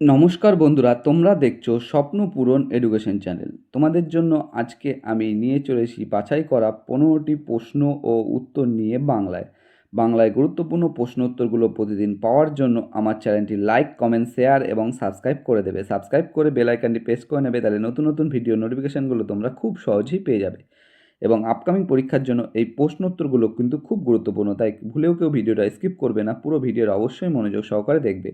নমস্কার বন্ধুরা, তোমরা দেখছো স্বপ্ন পূরণ এডুকেশন চ্যানেল। তোমাদের জন্য আজকে আমি নিয়ে চলে এসেছি বাছাই করা 15টি প্রশ্ন ও উত্তর নিয়ে বাংলায় গুরুত্বপূর্ণ প্রশ্ন উত্তরগুলো প্রতিদিন পাওয়ার জন্য আমার চ্যানেলটি লাইক, কমেন্ট, শেয়ার এবং সাবস্ক্রাইব করে দেবে। সাবস্ক্রাইব করে বেল আইকনটি প্রেস করে নেবে, তাহলে নতুন নতুন ভিডিও নোটিফিকেশানগুলো তোমরা খুব সহজেই পেয়ে যাবে। এবং আপকামিং পরীক্ষার জন্য এই প্রশ্ন উত্তরগুলো কিন্তু খুব গুরুত্বপূর্ণ, তাই ভুলেও কেউ ভিডিওটা স্কিপ করবে না, পুরো ভিডিওটা অবশ্যই মনোযোগ সহকারে দেখবে।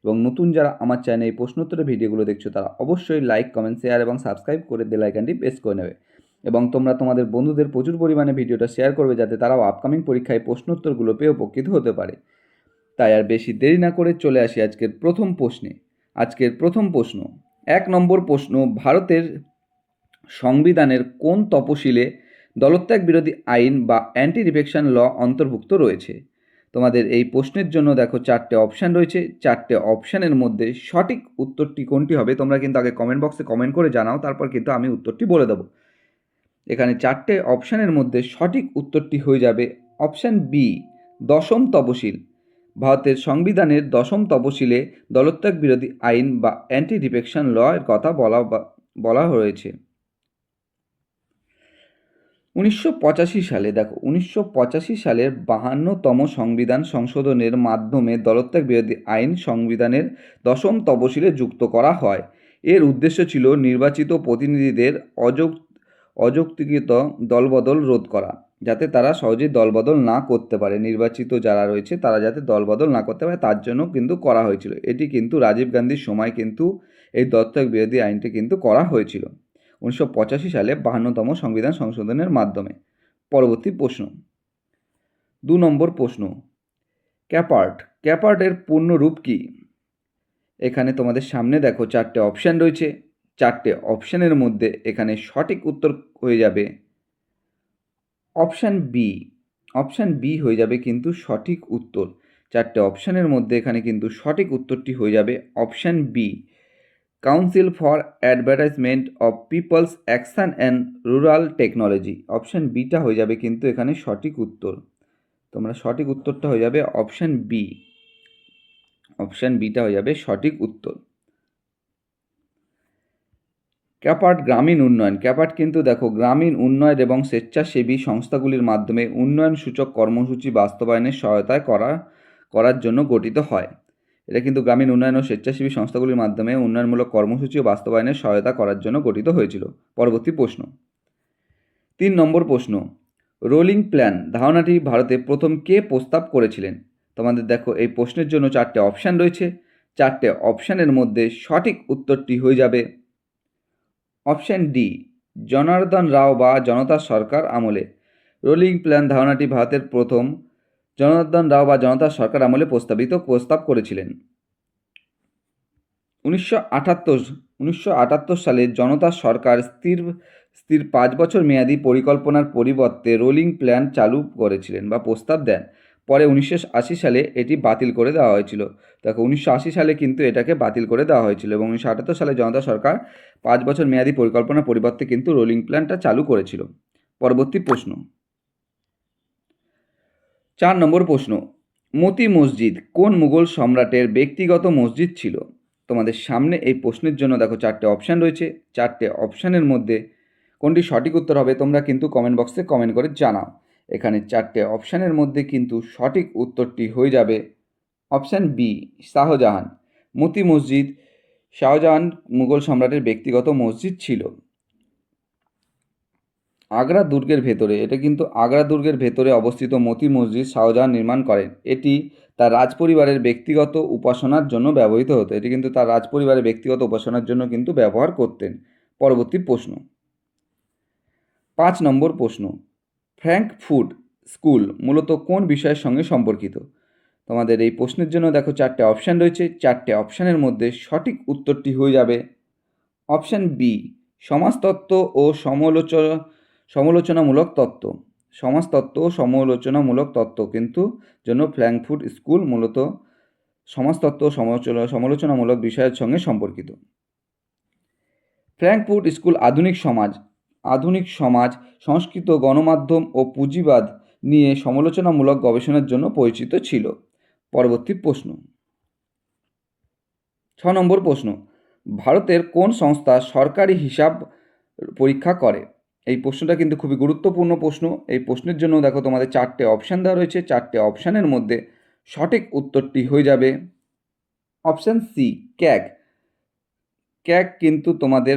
এবং নতুন যারা আমার চ্যানেলে এই প্রশ্নোত্তরের ভিডিওগুলো দেখছো তারা অবশ্যই লাইক, কমেন্ট, শেয়ার এবং সাবস্ক্রাইব করে বেল আইকনটি প্রেস করে নেবে। এবং তোমরা তোমাদের বন্ধুদের প্রচুর পরিমাণে ভিডিওটা শেয়ার করবে, যাতে তারাও আপকামিং পরীক্ষায় প্রশ্নোত্তরগুলো পেয়ে উপকৃত হতে পারে। তাই আর বেশি দেরি না করে চলে আসি আজকের প্রথম প্রশ্নে। আজকের প্রথম প্রশ্ন, 1 নম্বর প্রশ্ন, ভারতের সংবিধানের কোন তপশিলে দলত্যাগ বিরোধী আইন বা অ্যান্টি ডিফেকশন ল অন্তর্ভুক্ত রয়েছে? তোমাদের এই প্রশ্নের জন্য দেখো 4টে অপশান রয়েছে। 4টে অপশানের মধ্যে সঠিক উত্তরটি কোনটি হবে তোমরা কিন্তু আগে কমেন্ট বক্সে কমেন্ট করে জানাও, তারপর কিন্তু আমি উত্তরটি বলে দেবো। এখানে 4টে অপশানের মধ্যে সঠিক উত্তরটি হয়ে যাবে অপশান বি, দশম তপশিল। ভারতের সংবিধানের দশম তপশিলে দলত্যাগ বিরোধী আইন বা অ্যান্টি ডিফেকশন ল এর কথা বলা হয়েছে। 1985 সালে, দেখো 1985 সালের 52তম সংবিধান সংশোধনের মাধ্যমে দলত্যাগ বিরোধী আইন সংবিধানের দশম তপশিলে যুক্ত করা হয়। এর উদ্দেশ্য ছিল নির্বাচিত প্রতিনিধিদের অযৌক্তিকৃত দলবদল রোধ করা, যাতে তারা সহজেই দলবদল না করতে পারে। নির্বাচিত যারা রয়েছে তারা যাতে দলবদল না করতে পারে তার জন্য কিন্তু করা হয়েছিল। এটি কিন্তু রাজীব গান্ধীর সময় কিন্তু এই দলত্যাগ বিরোধী আইনটি কিন্তু করা হয়েছিল 1985 সালে 52তম সংবিধান সংশোধনের মাধ্যমে। পরবর্তী প্রশ্ন, 2 নম্বর প্রশ্ন, ক্যাপার্টের পূর্ণরূপ কী? এখানে তোমাদের সামনে দেখো 4টে অপশান রয়েছে। 4টে অপশানের মধ্যে এখানে সঠিক উত্তর হয়ে যাবে অপশান বি। অপশান বি হয়ে যাবে কিন্তু সঠিক উত্তর। 4টে অপশানের মধ্যে এখানে কিন্তু সঠিক উত্তরটি হয়ে যাবে option B, council for advertisement of people's action and rural technology. Option বিটা হয়ে যাবে কিন্তু এখানে সঠিক উত্তর। তোমরা সঠিক উত্তরটা হয়ে যাবে অপশান বি। অপশান বিটা হয়ে যাবে সঠিক উত্তর। ক্যাপার্ট গ্রামীণ উন্নয়ন। ক্যাপার্ট কিন্তু দেখো গ্রামীণ উন্নয়ন এবং স্বেচ্ছাসেবী সংস্থাগুলির মাধ্যমে উন্নয়ন সূচক কর্মসূচি বাস্তবায়নের সহায়তায় করার জন্য গঠিত হয়। এটা কিন্তু গ্রামীণ উন্নয়ন ও স্বেচ্ছাসেবী সংস্থাগুলির মাধ্যমে উন্নয়নমূলক কর্মসূচি ও বাস্তবায়নের সহায়তা করার জন্য গঠিত হয়েছিল। পরবর্তী প্রশ্ন, 3 নম্বর প্রশ্ন, রোলিং প্ল্যান ধারণাটি ভারতে প্রথম কে প্রস্তাব করেছিলেন? তোমাদের দেখো এই প্রশ্নের জন্য 4টে অপশান রয়েছে। 4টে অপশানের মধ্যে সঠিক উত্তরটি হয়ে যাবে অপশান ডি, জনার্দন রাও বা জনতা সরকার আমলে। রোলিং প্ল্যান ধারণাটি ভারতের প্রথম জনার্দন রাও বা জনতা সরকার আমলে প্রস্তাব করেছিলেন। 1978 সালে জনতা সরকার স্থির 5 বছর মেয়াদী পরিকল্পনার পরিবর্তে রোলিং প্ল্যান চালু করেছিলেন বা প্রস্তাব দেন। পরে 1980 সালে এটি বাতিল করে দেওয়া হয়েছিল। দেখো 1980 সালে কিন্তু এটাকে বাতিল করে দেওয়া হয়েছিল এবং 1978 সালে জনতা সরকার 5 বছর মেয়াদী পরিকল্পনার পরিবর্তে কিন্তু রোলিং প্ল্যানটা চালু করেছিল। পরবর্তী প্রশ্ন, 4 নম্বর প্রশ্ন, মতি মসজিদ কোন মুঘল সম্রাটের ব্যক্তিগত মসজিদ ছিল? তোমাদের সামনে এই প্রশ্নের জন্য দেখো 4টে অপশান রয়েছে। 4টে অপশানের মধ্যে কোনটি সঠিক উত্তর হবে তোমরা কিন্তু কমেন্ট বক্সে কমেন্ট করে জানাও। এখানে 4টে অপশানের মধ্যে কিন্তু সঠিক উত্তরটি হয়ে যাবে অপশান বি, শাহজাহান। মতি মসজিদ শাহজাহান মুঘল সম্রাটের ব্যক্তিগত মসজিদ ছিল। আগ্রা দুর্গের ভেতরে, এটা কিন্তু আগ্রা দুর্গের ভেতরে অবস্থিত মতি মসজিদ শাহজাহান নির্মাণ করেন। এটি তার রাজপরিবারের ব্যক্তিগত উপাসনার জন্য ব্যবহৃত হতো। এটি কিন্তু তার রাজপরিবারের ব্যক্তিগত উপাসনার জন্য কিন্তু ব্যবহার করতেন। পরবর্তী প্রশ্ন, 5 নম্বর প্রশ্ন, ফ্র্যাঙ্কফুর্ট স্কুল মূলত কোন বিষয়ের সঙ্গে সম্পর্কিত? তোমাদের এই প্রশ্নের জন্য দেখো 4টে অপশান রয়েছে। 4টে অপশানের মধ্যে সঠিক উত্তরটি হয়ে যাবে অপশান বি, সমাজতত্ত্ব ও সমালোচনামূলক তত্ত্ব। সমাজতত্ত্ব ও সমালোচনামূলক তত্ত্ব কিন্তু জন্য ফ্র্যাঙ্কফুর্ট স্কুল মূলত সমাজতত্ত্ব ও সমালোচনামূলক বিষয়ের সঙ্গে সম্পর্কিত। ফ্র্যাঙ্কফুর্ট স্কুল আধুনিক সমাজ, সংস্কৃত, গণমাধ্যম ও পুঁজিবাদ নিয়ে সমালোচনামূলক গবেষণার জন্য পরিচিত ছিল। পরবর্তী প্রশ্ন, নম্বর প্রশ্ন, ভারতের কোন সংস্থা সরকারি হিসাব পরীক্ষা করে? এই প্রশ্নটা কিন্তু খুবই গুরুত্বপূর্ণ প্রশ্ন। এই প্রশ্নের জন্য দেখো তোমাদের 4টে অপশান দেওয়া রয়েছে। 4টে অপশানের মধ্যে সঠিক উত্তরটি হয়ে যাবে অপশান সি, ক্যাগ। ক্যাগ কিন্তু তোমাদের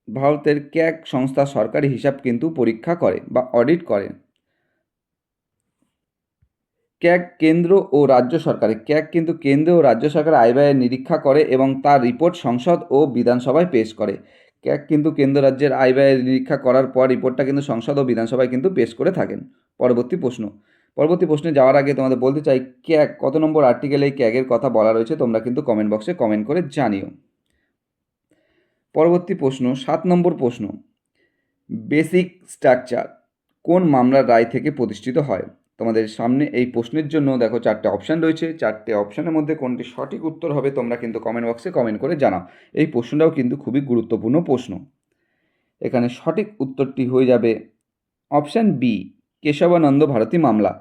ভারতের ক্যাগ সংস্থা সরকারি হিসাব কিন্তু পরীক্ষা করে বা অডিট করে। ক্যাগ কেন্দ্র ও রাজ্য সরকারের কিন্তু কেন্দ্র ও রাজ্য সরকারের আয় ব্যয়ের নিরীক্ষা করে এবং তার রিপোর্ট সংসদ ও বিধানসভায় পেশ করে। ক্যাগ কিন্তু কেন্দ্র রাজ্যের আয় ব্যয়ের নিরীক্ষা করার পর রিপোর্টটা কিন্তু সংসদ ও বিধানসভায় কিন্তু পেশ করে থাকেন। পরবর্তী প্রশ্নে যাওয়ার আগে তোমাদের বলতে চাই, ক্যাগ কত নম্বর আর্টিকেলে এই ক্যাগের কথা বলা রয়েছে তোমরা কিন্তু কমেন্ট বক্সে কমেন্ট করে জানিও। পরবর্তী প্রশ্ন, 7 নম্বর প্রশ্ন, বেসিক স্ট্রাকচার কোন মামলার রায় থেকে প্রতিষ্ঠিত হয়? তোমাদের সামনে এই প্রশ্নের জন্য দেখো 4টে অপশান রয়েছে। 4টে অপশানের মধ্যে কোনটি সঠিক উত্তর হবে তোমরা কিন্তু কমেন্ট বক্সে কমেন্ট করে জানাও। এই প্রশ্নটাও কিন্তু খুবই গুরুত্বপূর্ণ প্রশ্ন। এখানে সঠিক উত্তরটি হয়ে যাবে অপশান বি, কেশবানন্দ ভারতী মামলা।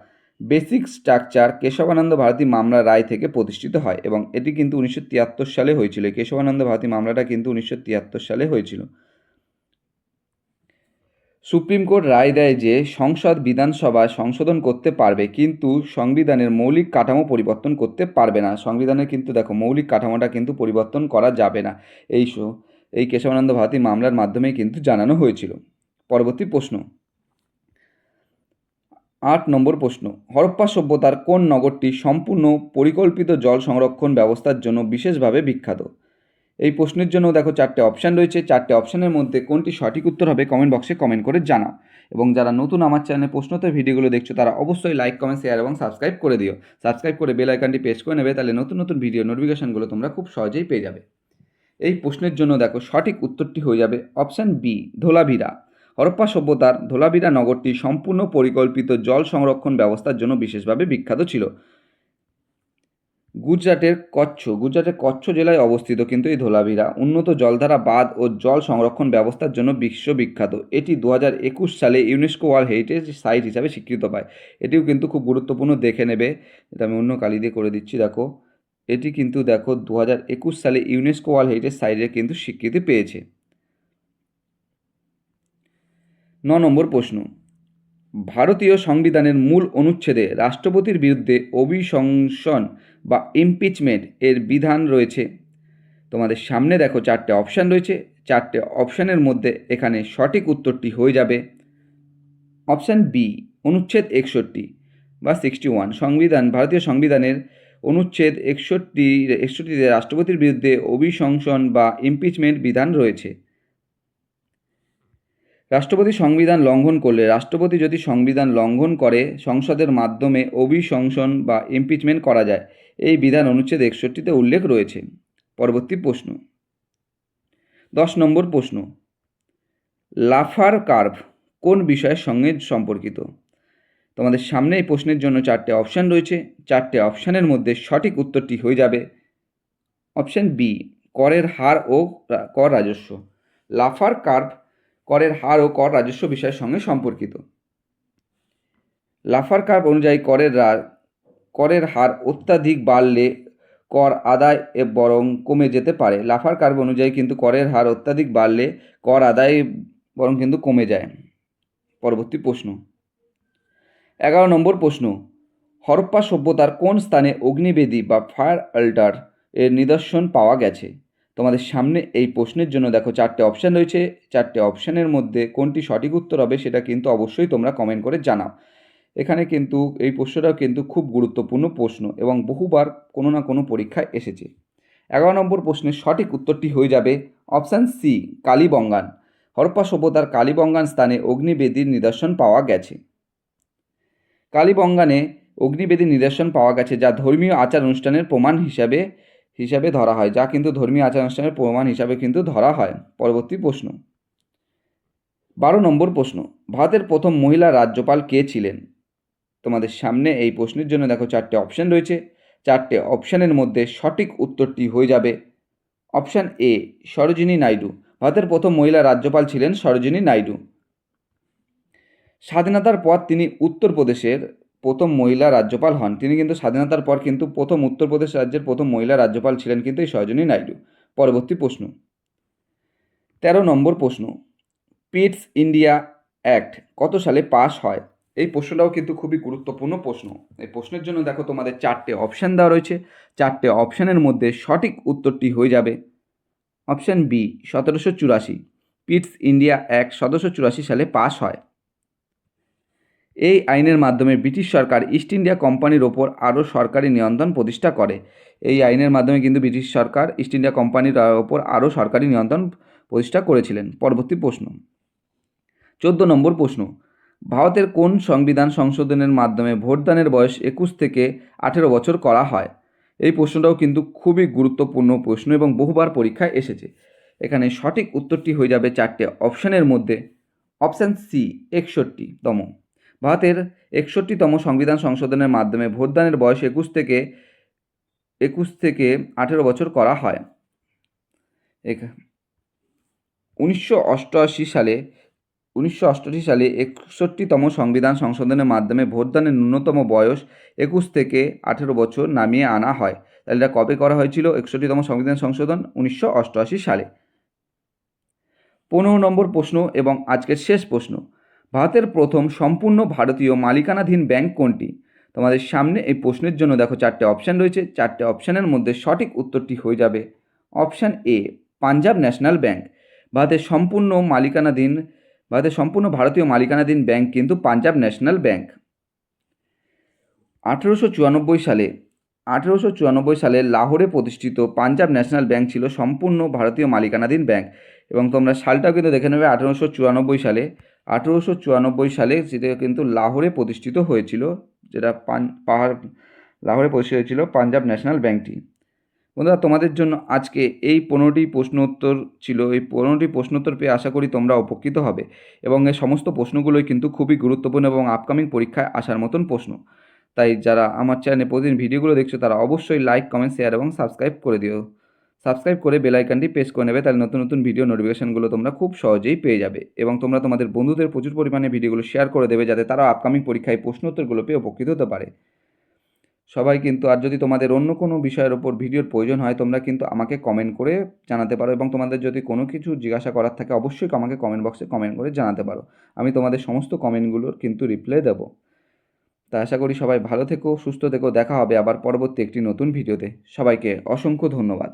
বেসিক স্ট্রাকচার কেশবানন্দ ভারতী মামলা রায় থেকে প্রতিষ্ঠিত হয় এবং এটি কিন্তু 1973 সালে হয়েছিল। কেশবানন্দ ভারতী মামলাটা কিন্তু 1973 সালে হয়েছিল। সুপ্রিম কোর্ট রায় দেয় যে সংসদ বিধানসভা সংশোধন করতে পারবে কিন্তু সংবিধানের মৌলিক কাঠামো পরিবর্তন করতে পারবে না। সংবিধানের কিন্তু দেখো মৌলিক কাঠামোটা কিন্তু পরিবর্তন করা যাবে না। এই কেশবানন্দ ভারতী মামলার মাধ্যমেই কিন্তু জানানো হয়েছিল। পরবর্তী প্রশ্ন, 8 নম্বর প্রশ্ন, হরপ্পা সভ্যতার কোন নগরটি সম্পূর্ণ পরিকল্পিত জল সংরক্ষণ ব্যবস্থার জন্য বিশেষভাবে বিখ্যাত? এই প্রশ্নের জন্য দেখো 4টে অপশান রয়েছে। 4টে অপশানের মধ্যে কোনটি সঠিক উত্তর হবে কমেন্ট বক্সে কমেন্ট করে জানাও। এবং যারা নতুন আমার চ্যানেলে প্রশ্নোত্তর ভিডিওগুলো দেখছো তারা অবশ্যই লাইক, কমেন্ট, শেয়ার এবং সাবস্ক্রাইব করে দিও। সাবস্ক্রাইব করে বেল আইকনটি প্রেস করে নেবে, তাহলে নতুন নতুন ভিডিও নোটিফিকেশনগুলো তোমরা খুব সহজেই পেয়ে যাবে। এই প্রশ্নের জন্য দেখো সঠিক উত্তরটি হয়ে যাবে অপশান বি, ধোলাভিরা। হরপ্পা সভ্যতার ধোলাভিরা নগরটি সম্পূর্ণ পরিকল্পিত জল সংরক্ষণ ব্যবস্থার জন্য বিশেষভাবে বিখ্যাত ছিল। গুজরাটের কচ্ছ জেলায় অবস্থিত কিন্তু এই ধোলাভিরা উন্নত জলধারা বাঁধ ও জল সংরক্ষণ ব্যবস্থার জন্য বিশ্ববিখ্যাত। এটি 2021 সালে ইউনেস্কো ওয়ার্ল্ড হেরিটেজ সাইট হিসাবে স্বীকৃত পায়। এটিও কিন্তু খুব গুরুত্বপূর্ণ, দেখে নেবে। এটা আমি অন্য কালি দিয়ে করে দিচ্ছি। দেখো এটি কিন্তু দেখো 2021 সালে ইউনেস্কো ওয়ার্ল্ড হেরিটেজ সাইটে কিন্তু স্বীকৃতি পেয়েছে। 9 নম্বর প্রশ্ন, ভারতীয় সংবিধানের মূল অনুচ্ছেদে রাষ্ট্রপতির বিরুদ্ধে অভিশংসন বা ইমপিচমেন্ট এর বিধান রয়েছে। তোমাদের সামনে দেখো 4টে অপশান রয়েছে। 4টে অপশানের মধ্যে এখানে সঠিক উত্তরটি হয়ে যাবে অপশান বি, অনুচ্ছেদ 61 বা 61। ভারতীয় সংবিধানের অনুচ্ছেদ 61তে রাষ্ট্রপতির বিরুদ্ধে অভিশংসন বা ইমপিচমেন্ট বিধান রয়েছে। রাষ্ট্রপতি সংবিধান লঙ্ঘন করলে রাষ্ট্রপতি যদি সংবিধান লঙ্ঘন করে সংসদের মাধ্যমে অভিশংসন বা ইমপিচমেন্ট করা যায়, এই বিধান অনুচ্ছেদ 61তে উল্লেখ রয়েছে। পরবর্তী প্রশ্ন, 10 নম্বর প্রশ্ন, লাফার কার্ভ কোন বিষয়ের সঙ্গে সম্পর্কিত? তোমাদের সামনে এই প্রশ্নের জন্য 4টে অপশান রয়েছে। 4টে অপশানের মধ্যে সঠিক উত্তরটি হয়ে যাবে অপশান বি, করের হার ও কর রাজস্ব। লাফার কার্ভ করের হার ও কর রাজস্ব বিষয়ের সঙ্গে সম্পর্কিত। লাফার কার্ভ অনুযায়ী করের হার অত্যাধিক বাড়লে কর আদায় বরং কমে যেতে পারে। লাফার কার্ভ অনুযায়ী কিন্তু করের হার অত্যাধিক বাড়লে কর আদায় বরং কিন্তু কমে যায়। পরবর্তী প্রশ্ন, 11 নম্বর প্রশ্ন, হরপ্পা সভ্যতার কোন স্থানে অগ্নিবেদী বা ফায়ার অল্টার এর নিদর্শন পাওয়া গেছে? তোমাদের সামনে এই প্রশ্নের জন্য দেখো 4টে অপশান রয়েছে। 4টে অপশানের মধ্যে কোনটি সঠিক উত্তর হবে সেটা কিন্তু অবশ্যই তোমরা কমেন্ট করে জানাও। এখানে কিন্তু এই প্রশ্নটাও কিন্তু খুব গুরুত্বপূর্ণ প্রশ্ন এবং বহুবার কোনো না কোনো পরীক্ষায় এসেছে। 11 নম্বর প্রশ্নের সঠিক উত্তরটি হয়ে যাবে অপশান সি, কালীবঙ্গান। হরপ্পা সভ্যতার কালীবঙ্গান স্থানে অগ্নিবেদীর নিদর্শন পাওয়া গেছে। কালীবঙ্গানে অগ্নিবেদীর নিদর্শন পাওয়া গেছে যা ধর্মীয় আচার অনুষ্ঠানের প্রমাণ হিসাবে ধরা হয়, যা কিন্তু ধর্মীয় আচার অনুষ্ঠানের প্রমাণ হিসাবে কিন্তু ধরা হয়। পরবর্তী প্রশ্ন, 12 নম্বর প্রশ্ন, ভারতের প্রথম মহিলা রাজ্যপাল কে ছিলেন? তোমাদের সামনে এই প্রশ্নের জন্য দেখো 4টে অপশান রয়েছে। 4টে অপশানের মধ্যে সঠিক উত্তরটি হয়ে যাবে অপশান এ, সরোজিনী নাইডু। ভারতের প্রথম মহিলা রাজ্যপাল ছিলেন সরোজিনী নাইডু। স্বাধীনতার পর তিনি উত্তরপ্রদেশের প্রথম মহিলা রাজ্যপাল হন? তিনি কিন্তু স্বাধীনতার পর কিন্তু প্রথম উত্তরপ্রদেশ রাজ্যের প্রথম মহিলা রাজ্যপাল ছিলেন কিন্তু এই সরোজিনী নাইডু। পরবর্তী প্রশ্ন, 13 নম্বর প্রশ্ন, পিটস ইন্ডিয়া অ্যাক্ট কত সালে পাস হয়? এই প্রশ্নটাও কিন্তু খুবই গুরুত্বপূর্ণ প্রশ্ন। এই প্রশ্নের জন্য দেখো তোমাদের 4টে অপশান দেওয়া রয়েছে। 4টে অপশানের মধ্যে সঠিক উত্তরটি হয়ে যাবে option B, 1784। Pitt's India Act 1784 সালে পাস হয়। এই আইনের মাধ্যমে ব্রিটিশ সরকার ইস্ট ইন্ডিয়া কোম্পানির ওপর আরও সরকারি নিয়ন্ত্রণ প্রতিষ্ঠা করে। এই আইনের মাধ্যমে কিন্তু ব্রিটিশ সরকার ইস্ট ইন্ডিয়া কোম্পানির ওপর আরও সরকারি নিয়ন্ত্রণ প্রতিষ্ঠা করেছিলেন। পরবর্তী প্রশ্ন, 14 নম্বর প্রশ্ন, ভারতের কোন সংবিধান সংশোধনের মাধ্যমে ভোটদানের বয়স 21 থেকে 18 বছর করা হয়? এই প্রশ্নটাও কিন্তু খুবই গুরুত্বপূর্ণ প্রশ্ন এবং বহুবার পরীক্ষায় এসেছে। এখানে সঠিক উত্তরটি হয়ে যাবে 4টে অপশানের মধ্যে অপশান সি, 61তম। ভারতের 61তম সংবিধান সংশোধনের মাধ্যমে ভোটদানের বয়স 21 থেকে 18 বছর করা হয়। 1988 সালে 61তম সংবিধান সংশোধনের মাধ্যমে ভোটদানের ন্যূনতম বয়স 21 থেকে 18 বছর নামিয়ে আনা হয়। তাহলে এটা কবে করা হয়েছিল? 61তম সংবিধান সংশোধন 1988 সালে। 15 নম্বর প্রশ্ন এবং আজকের শেষ প্রশ্ন, ভারতের প্রথম সম্পূর্ণ ভারতীয় মালিকানাধীন ব্যাংক কোনটি? তোমাদের সামনে এই প্রশ্নের জন্য দেখো 4টে অপশান রয়েছে। 4টে অপশানের মধ্যে সঠিক উত্তরটি হয়ে যাবে option A, Punjab national bank. ভারতের সম্পূর্ণ ভারতীয় মালিকানাধীন ব্যাংক কিন্তু পাঞ্জাব ন্যাশনাল ব্যাংক। 1894 সালে লাহোরে প্রতিষ্ঠিত পাঞ্জাব ন্যাশনাল ব্যাংক ছিল সম্পূর্ণ ভারতীয় মালিকানাধীন ব্যাংক। এবং তোমরা সালটাও কিন্তু দেখে নেবে, 1894 সালে যেটা কিন্তু লাহোরে প্রতিষ্ঠিত হয়েছিল, যেটা লাহোরে প্রতিষ্ঠিত হয়েছিল পাঞ্জাব ন্যাশনাল ব্যাংকটি। বন্ধুরা, তোমাদের জন্য আজকে এই 15টি প্রশ্ন উত্তর ছিল। এই 15টি প্রশ্ন উত্তর পেয়ে আশা করি তোমরা উপকৃত হবে এবং এই সমস্ত প্রশ্নগুলোই কিন্তু খুবই গুরুত্বপূর্ণ এবং আপকামিং পরীক্ষায় আসার মতন প্রশ্ন। তাই যারা আমার চ্যানেলে প্রতিদিন ভিডিওগুলো দেখছো তারা অবশ্যই লাইক, কমেন্ট, শেয়ার এবং সাবস্ক্রাইব করে দিও। সাবস্ক্রাইব করে বেল আইকনটি প্রেস করে নেবে, তাহলে নতুন নতুন ভিডিও নোটিফিকেশনগুলো তোমরা খুব সহজেই পেয়ে যাবে এবং তোমরা তোমাদের বন্ধুদের প্রচুর পরিমাণে ভিডিওগুলো শেয়ার করে দেবে, যাতে তারা আপকামিং পরীক্ষায় প্রশ্ন উত্তরগুলো পেয়ে উপকৃত হতে পারে সবাই কিন্তু। আর যদি তোমাদের অন্য কোনো বিষয়ের ওপর ভিডিওর প্রয়োজন হয়, তোমরা কিন্তু আমাকে কমেন্ট করে জানাতে পারো এবং তোমাদের যদি কোনো কিছু জিজ্ঞাসা করার থাকে অবশ্যই আমাকে কমেন্ট বক্সে কমেন্ট করে জানাতে পারো। আমি তোমাদের সমস্ত কমেন্টগুলোর কিন্তু রিপ্লাই দেবো। তা আশা করি সবাই ভালো থেকো, সুস্থ থেকো। দেখা হবে আবার পরবর্তী একটি নতুন ভিডিওতে। সবাইকে অসংখ্য ধন্যবাদ।